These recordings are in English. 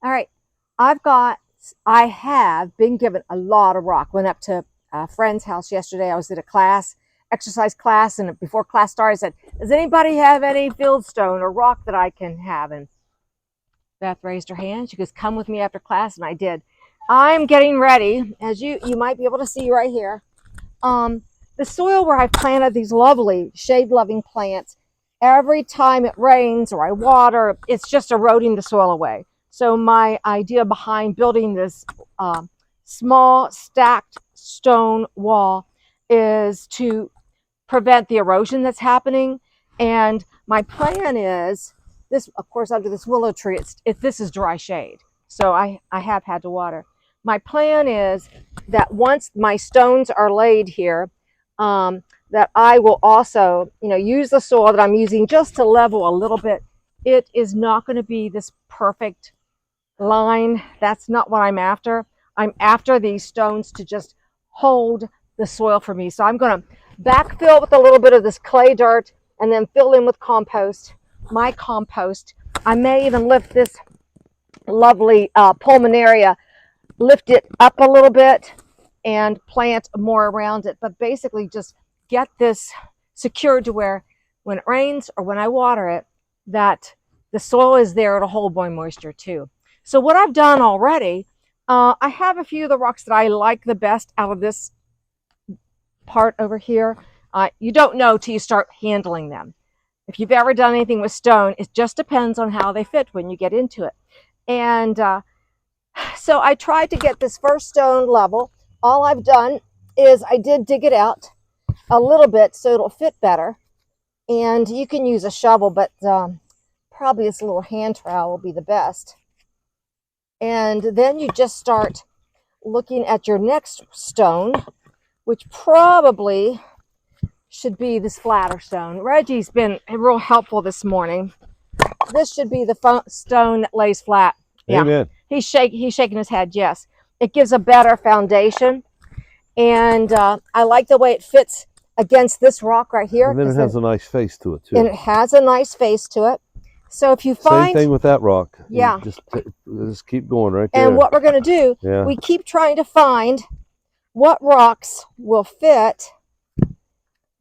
All right, I have been given a lot of rock. Went up to a friend's house yesterday. I was at a class, exercise class, and before class started, I said, does anybody have any fieldstone or rock that I can have? And Beth raised her hand. She goes, come with me after class, and I did. I'm getting ready, as you might be able to see right here. The soil where I've planted these lovely shade-loving plants, every time it rains or I water, it's just eroding the soil away. So my idea behind building this small stacked stone wall is to prevent the erosion that's happening. And my plan is this, of course, under this willow tree, this is dry shade. So I have had to water. My plan is that once my stones are laid here, that I will also, use the soil that I'm using just to level a little bit. It is not going to be this perfect line. That's not what I'm after. I'm after these stones to just hold the soil for me. So I'm going to backfill with a little bit of this clay dirt and then fill in with compost, my compost. I may even lift this lovely pulmonaria, lift it up a little bit and plant more around it, but basically just get this secured to where when it rains or when I water it, that the soil is there to hold more moisture too. So what I've done already, I have a few of the rocks that I like the best out of this part over here. You don't know till you start handling them. If you've ever done anything with stone, it just depends on how they fit when you get into it. And so I tried to get this first stone level. All I've done is I did dig it out a little bit so it'll fit better. And you can use a shovel, but probably this little hand trowel will be the best. And then you just start looking at your next stone, which probably should be this flatter stone. Reggie's been real helpful this morning. This should be the stone that lays flat. Yeah. Amen. He's shaking his head, yes. It gives a better foundation. And I like the way it fits against this rock right here. And then it has a nice face to it, too. And it has a nice face to it. So if you find... Same thing with that rock. Yeah. Just keep going right there. And what we're going to do, we keep trying to find what rocks will fit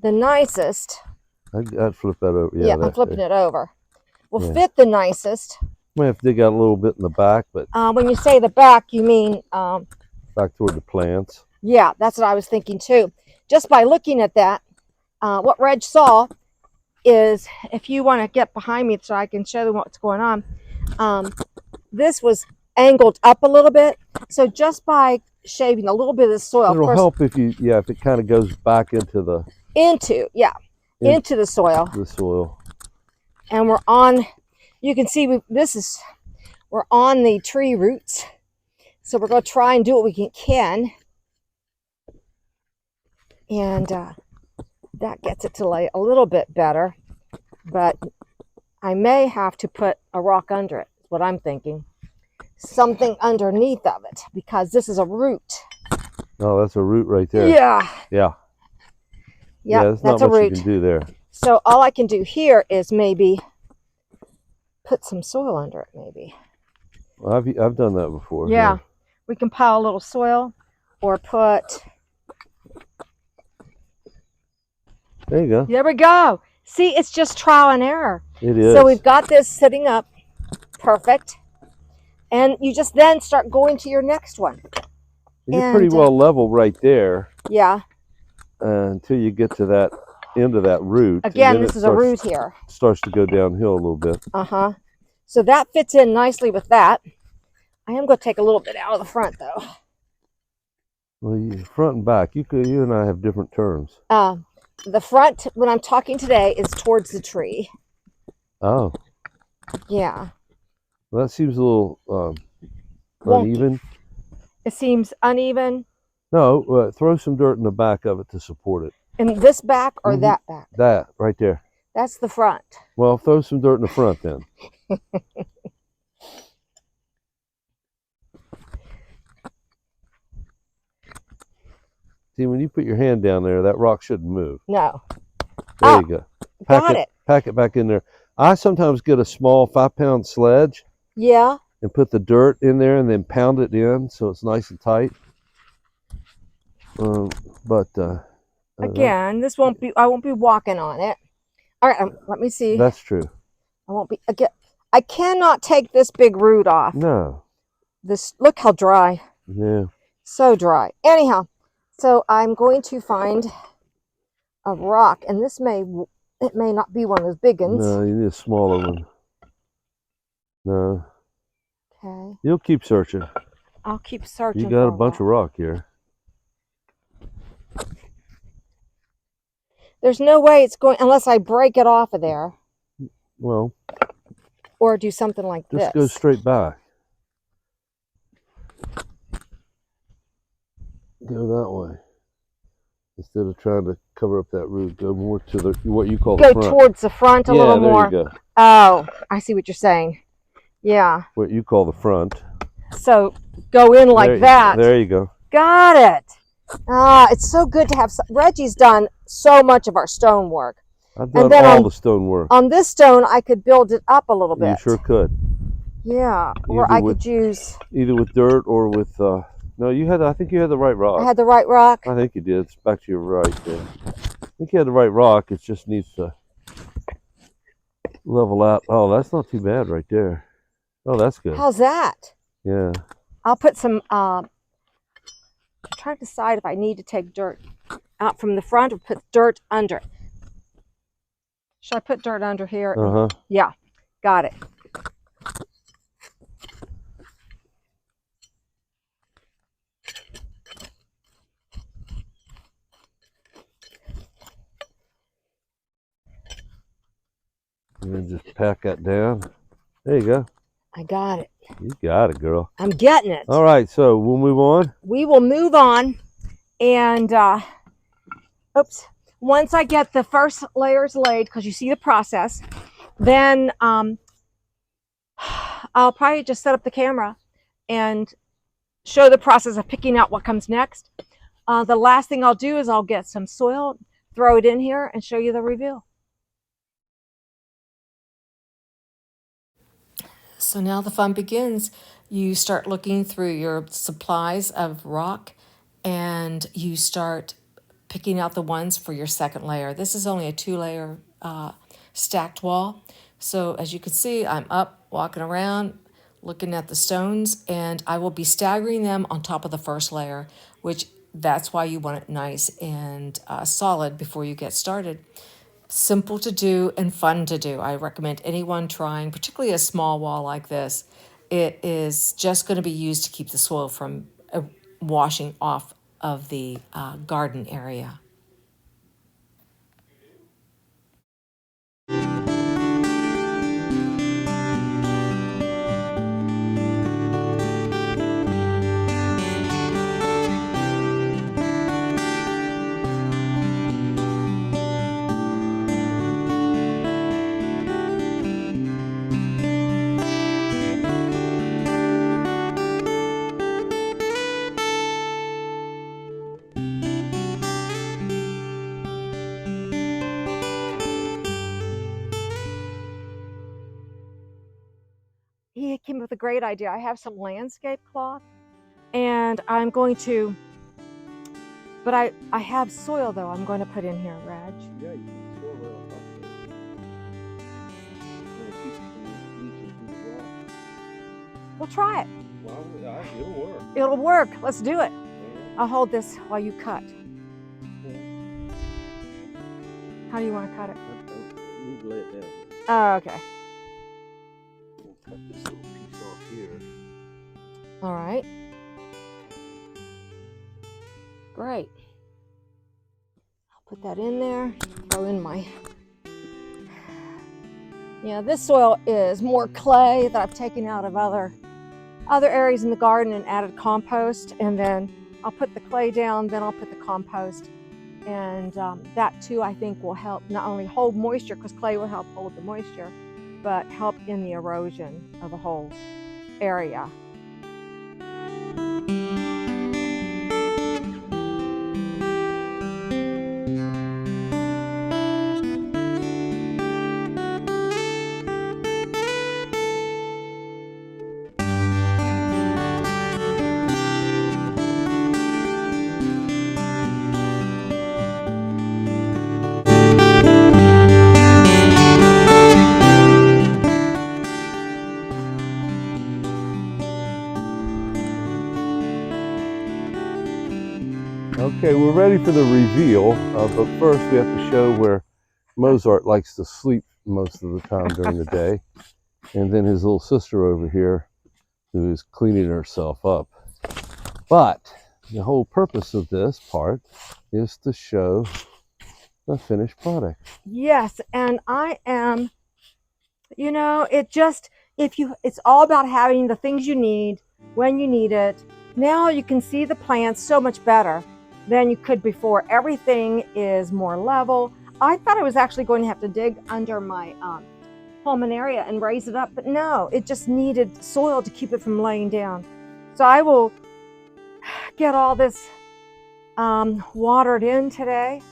the nicest. I'd flip that over. Yeah, I'm flipping it over. Will fit the nicest. Might have to dig out a little bit in the back, but when you say the back, you mean back toward the plants. Yeah, that's what I was thinking too. Just by looking at that, what Reg saw is, if you want to get behind me so I can show them what's going on, this was angled up a little bit. So just by shaving a little bit of the soil, it'll help if it kind of goes back into the soil. The soil. And we're on. You can see we're on the tree roots. So we're going to try and do what we can. And that gets it to lay a little bit better. But I may have to put a rock under it, is what I'm thinking. Something underneath of it, because this is a root. Oh, that's a root right there. Yeah. Yeah. Yeah, there's not much you can do there. So all I can do here is maybe put some soil under it, maybe. Well, I've done that before. Yeah. We can pile a little soil or put... There you go. There we go. See, it's just trial and error. It is. So we've got this sitting up. Perfect. And you just then start going to your next one. You're pretty well level right there. Yeah. Until you get to that end of that root. Again, this is a root here. Starts to go downhill a little bit. Uh-huh. So that fits in nicely with that. I am going to take a little bit out of the front, though. Well, front and back. You and I have different terms. The front, when I'm talking today, is towards the tree. Oh. Yeah. Well, that seems a little uneven. It seems uneven. No, throw some dirt in the back of it to support it. In this back or that back? That, right there. That's the front. Well, throw some dirt in the front then. See, when you put your hand down there, that rock shouldn't move. No. There you go. Pack it back in there. I sometimes get a small 5-pound sledge. Yeah. and put the dirt in there and then pound it in so it's nice and tight. But again, this won't be. I won't be walking on it. All right, let me see. That's true. I won't be again. I cannot take this big root off. No. This, look how dry. Yeah. So dry. Anyhow, so I'm going to find a rock, and this may not be one of those big ones. No, you need a smaller one. No. Okay. You'll keep searching. I'll keep searching. You got a bunch of rock here. There's no way it's going unless I break it off of there. Well, or do something like this. Just go straight back. Go that way. Instead of trying to cover up that root, go more to the what you call the front. Go towards the front a little more. Yeah, there you go. Oh, I see what you're saying. Yeah. What you call the front. So go in like that. There you go. Got it. Ah, it's so good to have. Reggie's done so much of our stone work. I've done all the stone work. On this stone, I could build it up a little bit. You sure could. Yeah, or I could use either with dirt or with. No, you had. I think you had the right rock. I had the right rock. I think you did. It's back to your right there. I think you had the right rock. It just needs to level out. Oh, that's not too bad right there. Oh, that's good. How's that? Yeah. I'll put some. I'm trying to decide if I need to take dirt out from the front or put dirt under it. Should I put dirt under here? Uh-huh. Yeah, got it. And then just pack that down. There you go. I got it. You got it, girl. I'm getting it. All right, so we'll move on. We will move on, and oops. Once I get the first layers laid, because you see the process, then I'll probably just set up the camera and show the process of picking out what comes next. The last thing I'll do is I'll get some soil, throw it in here, and show you the reveal. So now the fun begins. You start looking through your supplies of rock, and you start picking out the ones for your second layer. This is only a 2-layer stacked wall. So as you can see, I'm up, walking around, looking at the stones, and I will be staggering them on top of the first layer, which that's why you want it nice and solid before you get started. Simple to do and fun to do. I recommend anyone trying, particularly a small wall like this. It is just going to be used to keep the soil from washing off of the garden area. He came up with a great idea. I have some landscape cloth, and I'm going to, but I have soil though I'm going to put in here, Reg. Yeah, you can soil right on top of it. We'll try it. Well, it'll work. It'll work. Let's do it. I'll hold this while you cut. How do you want to cut it? You need to lay it down. Oh, okay. We'll cut this little piece off here. All right. Great. I'll put that in there. Throw in my... Yeah, this soil is more clay that I've taken out of other areas in the garden and added compost. And then I'll put the clay down, then I'll put the compost. And that too, I think, will help not only hold moisture, because clay will help hold the moisture, but help in the erosion of the whole area. Okay, we're ready for the reveal, but first we have to show where Mozart likes to sleep most of the time during the day, and then his little sister over here who is cleaning herself up. But the whole purpose of this part is to show the finished product. Yes, and I am, you know, it's all about having the things you need when you need it. Now you can see the plants so much better than you could before. Everything is more level. I thought I was actually going to have to dig under my pulmonaria and raise it up, but no, it just needed soil to keep it from laying down. So I will get all this watered in today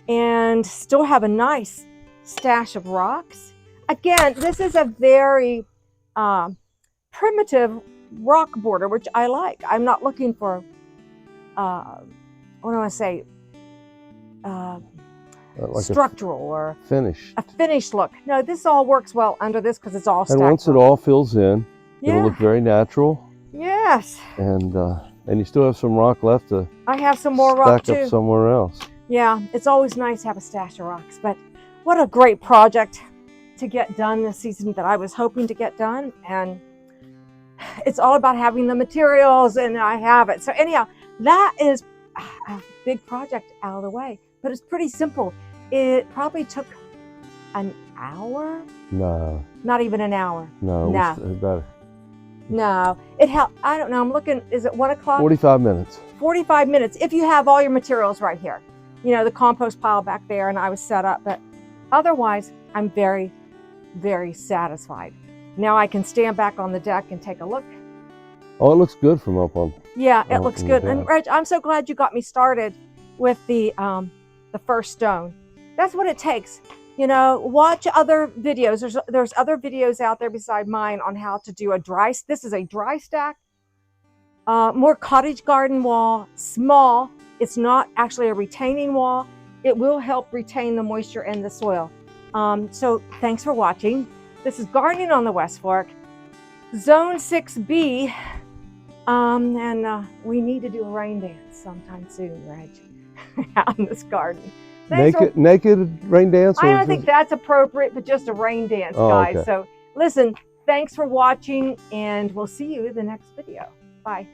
and still have a nice stash of rocks. Again, this is a very primitive rock border, which I like. I'm not looking for, what do I say, Like structural or finish. a finished look. No, this all works well under this because it's all stacked. And once it all fills in, it'll look very natural. Yes. And you still have some rock left to I have some more rock stack too. up somewhere else. Yeah, it's always nice to have a stash of rocks, but what a great project to get done this season that I was hoping to get done. And it's all about having the materials, and I have it. So anyhow, that is a big project out of the way, but it's pretty simple. It probably took an hour. No. Not even an hour. No. No. No. It helped. I don't know. I'm looking. Is it 1 o'clock? 45 minutes. 45 minutes if you have all your materials right here. You know, the compost pile back there, and I was set up. But otherwise, I'm very, very satisfied. Now I can stand back on the deck and take a look. Oh, it looks good from up on. Yeah, it looks good. And Reg, I'm so glad you got me started with the first stone. That's what it takes. You know, watch other videos. There's other videos out there beside mine on how to do this is a dry stack, more cottage garden wall, small. It's not actually a retaining wall. It will help retain the moisture in the soil. So thanks for watching. This is Gardening on the West Fork, Zone 6B, and we need to do a rain dance sometime soon, Reg, out in this garden. Naked rain dance? I don't think that's appropriate, but just a rain dance, guys. Okay. So listen, thanks for watching, and we'll see you in the next video. Bye.